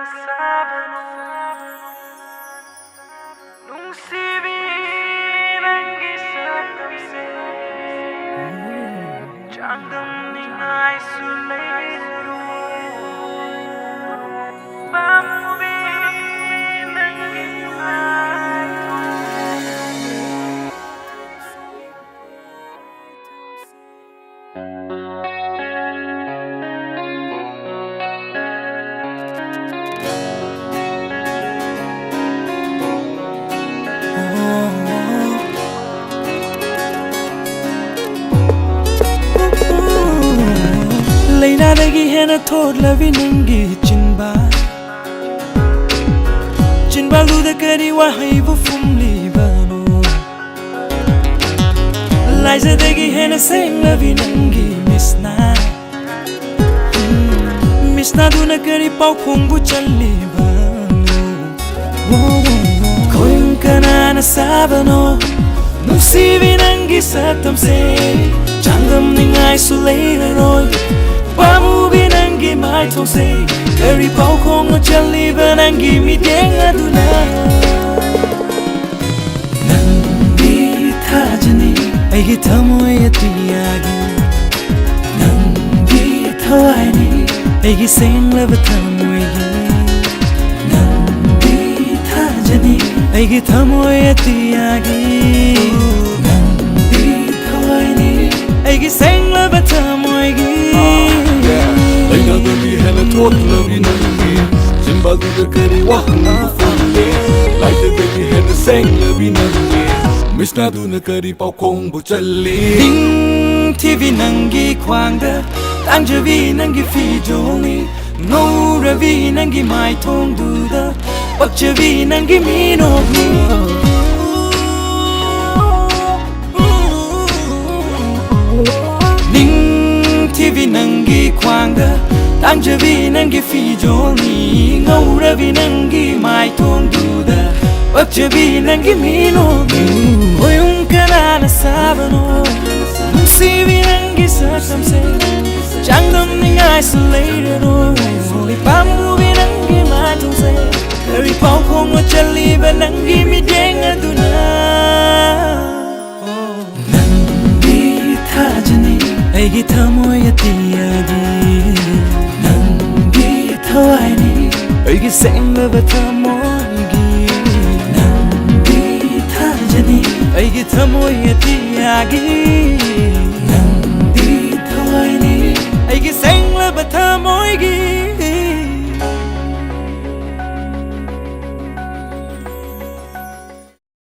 sabano nungsibi nangi satamse Changam ningai sulaydaro Bamubi nangi Leina dagi hena thod lavi nangi chinba luda kari wahai bu fumli bano Liza dagi hena sing lavi nangi misna duna kari pau khong bu challi bano Koyun kanana sabano Nusibi nangi satam se Changam ningai sulaydaro Bamubi nangi mai thong se Kari pau khong challi ba nangi mi deng aduna Nangi thajani aigi thamoy atiyagi Nangi thawaini aigi senglaba thamoy Nangi thajani aigi thamoy atiyagi Nangi thawaini aigi senglaba thamoy Leina dagi hena thod lavi nangi chinba luda kari wahai bu fumli Liza dagi hena sing lavi nangi misna duna kari pau khong bu challi Ding TV nangi khwangda Tangjavi nangi fijoli Ngauravi nangi mai thong duda Bakjavi nangi minogni Ding TV nangi khwangda Tangjavi nangi fijoli Ngauravi nangi mai thong duda Bakjavi nangi minogni Koyun kanana sabano Nungsibi nangi satamse Changam ningai sulaydaro Bamubi nangi mai thong se Kari pau khong challi ba nangi mi deng aduna Nangi thajani aigi thamoy atiyagi Nangi thawaini aigi senglaba thamoygi Nangi thajani aigi thamoy atiyagi Nangi thawaini aigi senglaba thamoygi